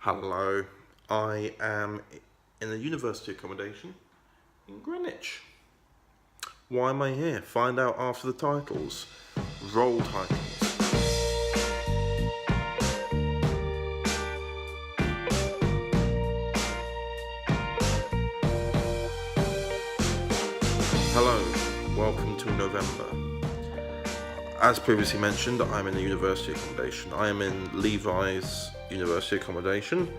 Hello, I am in a university accommodation in Greenwich. Why am I here? Find out after the titles. Roll titles. Hello, welcome to November. As previously mentioned, I'm in a university accommodation. I am in Levi's university accommodation.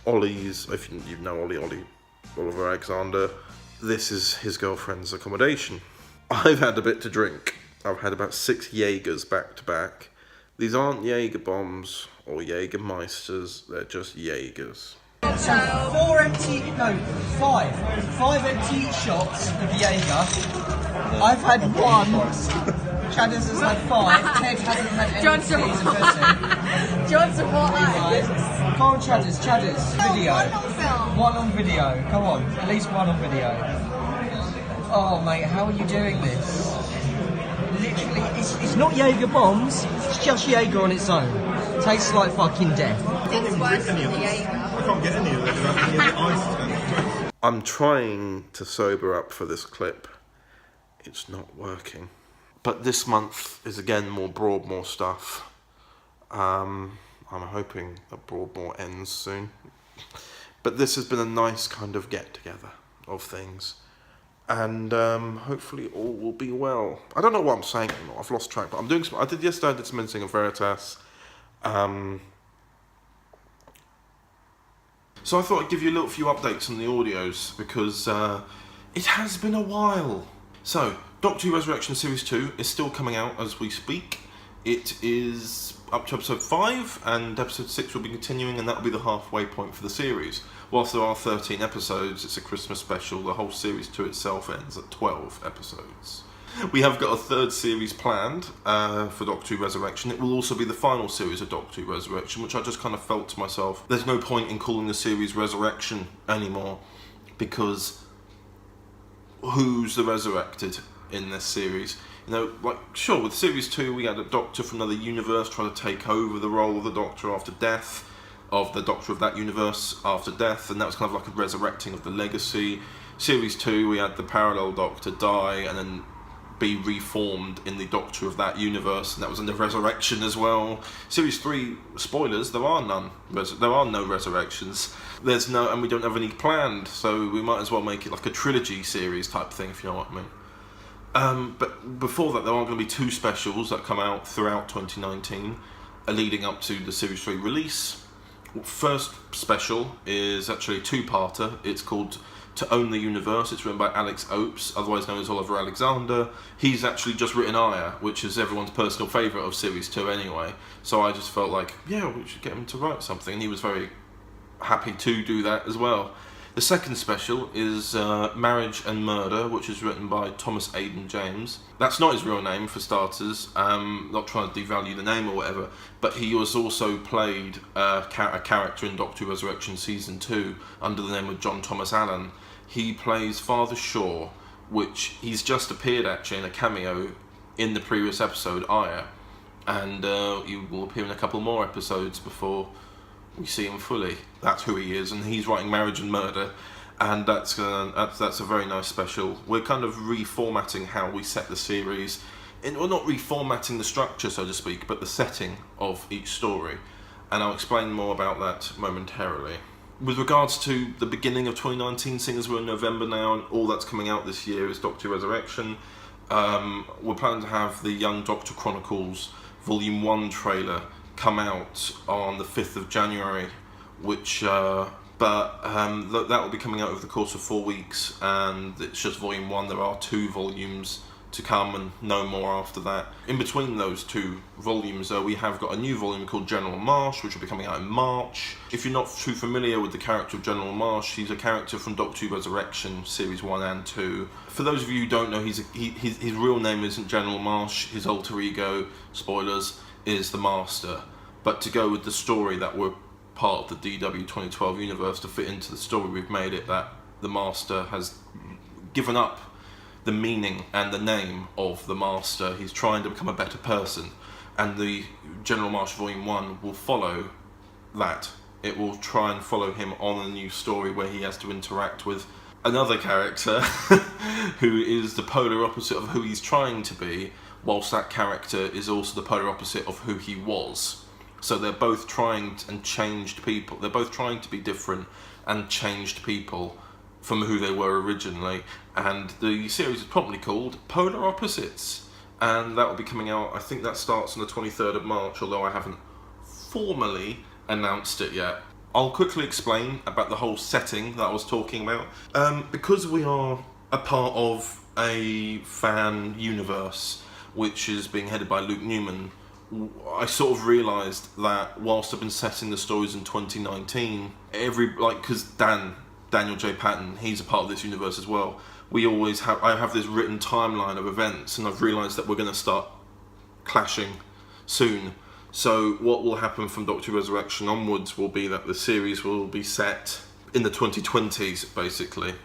Ollie's, if you know Oliver Alexander, this is his girlfriend's accommodation. I've had a bit to drink. I've had about 6 Jaegers back to back. These aren't Jaeger bombs or Jaegermeisters, they're just Jaegers. So 5 empty shots of Jaeger. I've had 1. Chadders has had 5. Ted hasn't had any. Johnson, what? Come on, Chadders. Video. One on video. Come on, at least one on video. Oh, mate, how are you doing this? Literally, it's not Jaeger bombs. It's just Jaeger on its own. Tastes like fucking death. It's worse than the Jaeger. I can't get any of it without any of the ice. I'm trying to sober up for this clip. It's not working. But this month is again more Broadmoor stuff. I'm hoping that Broadmoor ends soon. But this has been a nice kind of get together of things. And hopefully all will be well. I don't know what I'm saying anymore. I've lost track. But I did some mincing of Veritas. So I thought I'd give you a little few updates on the audios because it has been a while. So, Doctor Who Resurrection Series 2 is still coming out as we speak. It is up to episode 5 and episode 6 will be continuing, and that will be the halfway point for the series. Whilst there are 13 episodes, it's a Christmas special. The whole series to itself ends at 12 episodes. We have got a 3rd series planned for Doctor Who Resurrection. It will also be the final series of Doctor Who Resurrection, which I just kind of felt to myself, there's no point in calling the series Resurrection anymore, because who's the resurrected in this series? You know, like, sure, with Series 2 we had a Doctor from another universe trying to take over the role of the Doctor after death, of the Doctor of that universe after death, and that was kind of like a resurrecting of the legacy. Series 2 we had the parallel Doctor die and then be reformed in the Doctor of that universe, and that was in the resurrection as well. Series 3, spoilers, there are none. There are no resurrections. And we don't have any planned, so we might as well make it like a trilogy series type thing, if you know what I mean. But before that, there are going to be 2 specials that come out throughout 2019, leading up to the Series 3 release. First special is actually a 2-parter. It's called To Own the Universe. It's written by Alex Opes, otherwise known as Oliver Alexander. He's actually just written I.R.E, which is everyone's personal favourite of Series 2 anyway. So I just felt like, yeah, we should get him to write something, and he was very happy to do that as well. The second special is Marriage and Murder, which is written by Thomas Aidan James. That's not his real name, for starters. Not trying to devalue the name or whatever, but he was also played a character in Doctor Who Resurrection Season 2 under the name of John Thomas Allen. He plays Father Shaw, which he's just appeared actually in a cameo in the previous episode, I.R.E, and he will appear in a couple more episodes before we see him fully. That's who he is, and he's writing Marriage and Murder, and that's a very nice special. We're kind of reformatting how we set the series. We're not reformatting the structure, so to speak, but the setting of each story, and I'll explain more about that momentarily. With regards to the beginning of 2019, seeing as we're in November now, and all that's coming out this year is Doctor Resurrection, we're planning to have the Young Doctor Chronicles Volume 1 trailer come out on the 5th of January, which that will be coming out over the course of 4 weeks, and it's just Volume 1. There are 2 volumes to come and no more after that. In between those 2 volumes, we have got a new volume called General Marsh, which will be coming out in March. If you're not too familiar with the character of General Marsh, he's a character from Doctor Who Resurrection Series 1 and 2. For those of you who don't know, his real name isn't General Marsh. His alter ego, spoilers, is the Master. But to go with the story that we're part of the DW 2012 universe, to fit into the story, we've made it that the Master has given up the meaning and the name of the Master. He's trying to become a better person, and the General Marsh Volume 1 will follow that. It will try and follow him on a new story where he has to interact with another character who is the polar opposite of who he's trying to be, whilst that character is also the polar opposite of who he was. So they're both trying and changed people. They're both trying to be different and changed people from who they were originally. And the series is probably called Polar Opposites. And that will be coming out, I think that starts on the 23rd of March, although I haven't formally announced it yet. I'll quickly explain about the whole setting that I was talking about. Because we are a part of a fan universe, which is being headed by Luke Newman, I sort of realised that whilst I've been setting the stories in 2019, because Daniel J. Patton, he's a part of this universe as well. I have this written timeline of events, and I've realised that we're going to start clashing soon. So what will happen from Doctor Who Resurrection onwards will be that the series will be set in the 2020s, basically,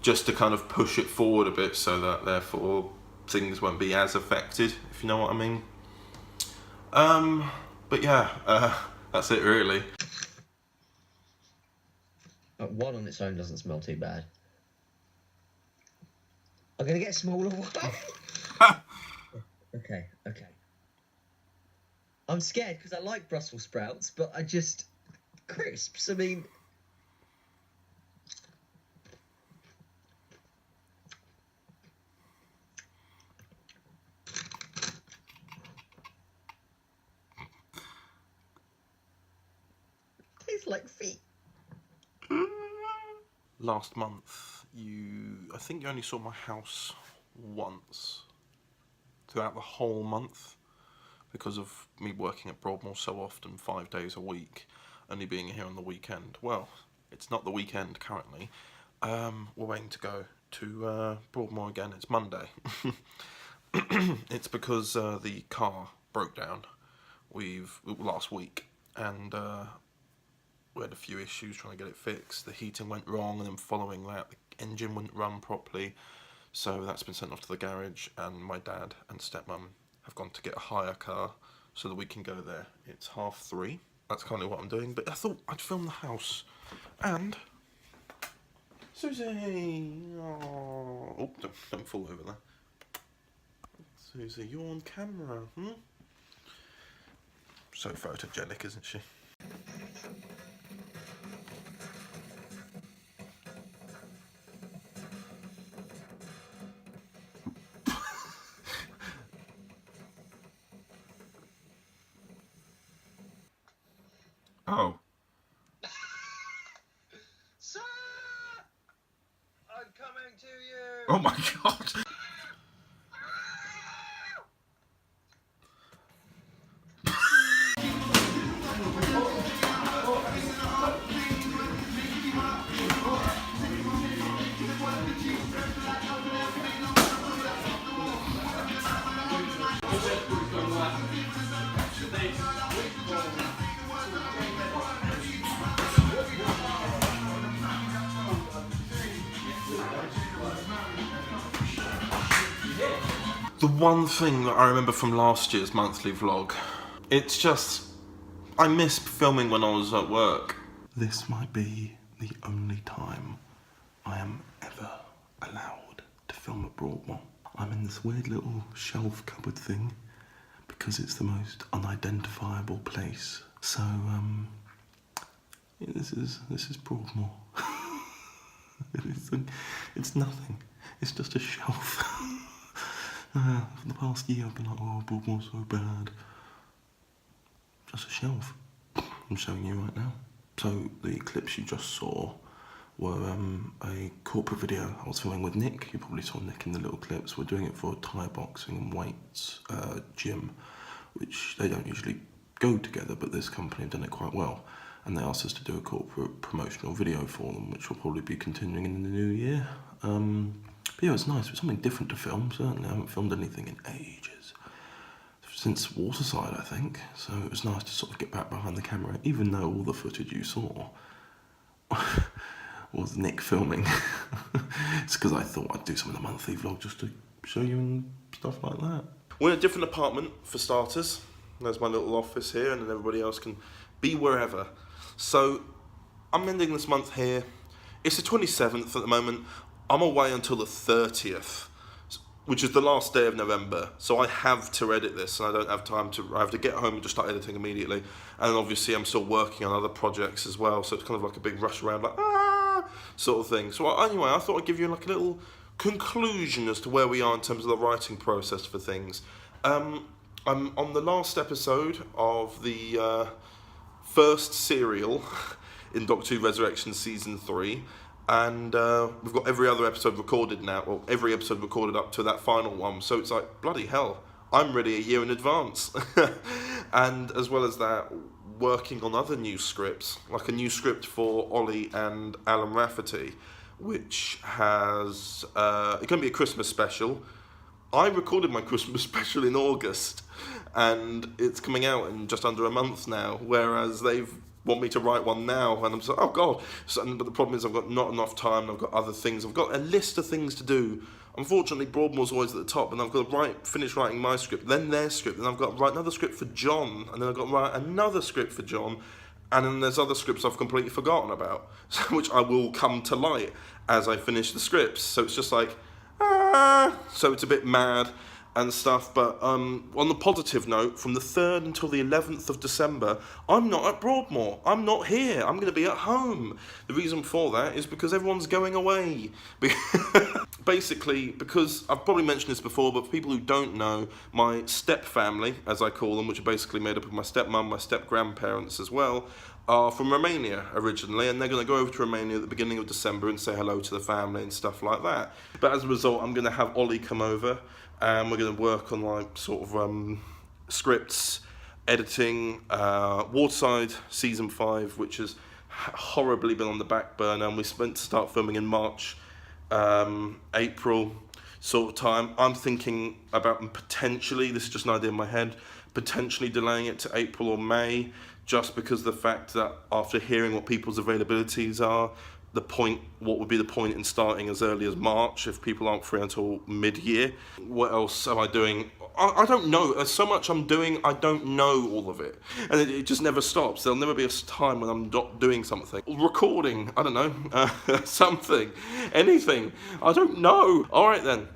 just to kind of push it forward a bit, so that therefore things won't be as affected, if you know what I mean. But yeah, that's it really. One on its own doesn't smell too bad. I'm gonna get a smaller one. Okay. I'm scared because I like Brussels sprouts, but crisps, I mean... Tastes like feet. Last month, I think you only saw my house once throughout the whole month, because of me working at Broadmoor so often, 5 days a week, only being here on the weekend. Well, it's not the weekend currently. We're waiting to go to Broadmoor again. It's Monday. It's because the car broke down last week, and we had a few issues trying to get it fixed. The heating went wrong, and then following that, the engine wouldn't run properly. So that's been sent off to the garage, and my dad and stepmum have gone to get a hire car so that we can go there. It's 3:30. That's kind of what I'm doing, but I thought I'd film the house. And Susie, oh, don't fall over there. Susie, you're on camera, So photogenic, isn't she? Oh. Sir! I'm coming to you! Oh my god! The one thing that I remember from last year's monthly vlog, it's just, I miss filming when I was at work. This might be the only time I am ever allowed to film at Broadmoor. I'm in this weird little shelf cupboard thing because it's the most unidentifiable place. So, yeah, this is Broadmoor. It's nothing. It's just a shelf. For the past year I've been like, oh, Broadmoor's so bad. Just a shelf. I'm showing you right now. So the clips you just saw were a corporate video I was filming with Nick. You probably saw Nick in the little clips. We're doing it for a Thai boxing and weights gym, which they don't usually go together, but this company have done it quite well. And they asked us to do a corporate promotional video for them, which will probably be continuing in the new year. But yeah, it's nice. It's something different to film, certainly. I haven't filmed anything in ages. Since Waterside, I think. So it was nice to sort of get back behind the camera, even though all the footage you saw was Nick filming. It's because I thought I'd do some of the monthly vlog just to show you and stuff like that. We're in a different apartment, for starters. There's my little office here, and then everybody else can be wherever. So I'm ending this month here. It's the 27th at the moment. I'm away until the 30th, which is the last day of November. So I have to edit this, and I don't have time to. I have to get home and just start editing immediately. And then obviously I'm still working on other projects as well. So it's kind of like a big rush around, like sort of thing. So anyway, I thought I'd give you like a little conclusion as to where we are in terms of the writing process for things. I'm on the last episode of the first serial in Doctor Who Resurrection Season 3, and we've got every other episode recorded now, or every episode recorded up to that final one, so it's like, bloody hell, I'm ready a year in advance. And as well as that, working on other new scripts, like a new script for Ollie and Alan Rafferty, which has, it's going to be a Christmas special. I recorded my Christmas special in August, and it's coming out in just under a month now, whereas they've want me to write one now, and I'm so, oh god. But the problem is I've got not enough time, I've got other things, I've got a list of things to do. Unfortunately, Broadmoor's always at the top, and I've got to finish writing my script, then their script, and I've got to write another script for John, and then I've got to write another script for John, and then there's other scripts I've completely forgotten about, which I will come to light as I finish the scripts. So it's just like, so it's a bit mad and stuff, but on the positive note, from the 3rd until the 11th of December, I'm not at Broadmoor. I'm not here. I'm going to be at home. The reason for that is because everyone's going away. Basically, because I've probably mentioned this before, but for people who don't know, my step family, as I call them, which are basically made up of my stepmum, my step-grandparents as well, are from Romania originally, and they're going to go over to Romania at the beginning of December and say hello to the family and stuff like that. But as a result, I'm going to have Ollie come over, and we're going to work on like sort of scripts, editing, Waterside Season 5, which has horribly been on the back burner, and we meant to start filming in March, April sort of time. I'm thinking about potentially, this is just an idea in my head, potentially delaying it to April or May, just because of the fact that after hearing what people's availabilities are, what would be the point in starting as early as March if people aren't free until mid-year? What else am I doing? I don't know. There's so much I'm doing, I don't know all of it. And it just never stops. There'll never be a time when I'm not doing something. Recording, I don't know, something, anything. I don't know. All right then.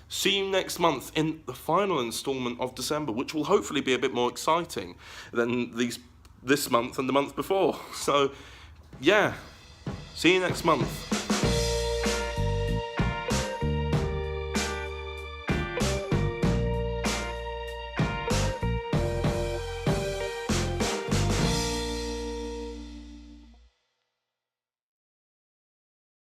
See you next month in the final instalment of December, which will hopefully be a bit more exciting than this month and the month before. So, yeah. See you next month.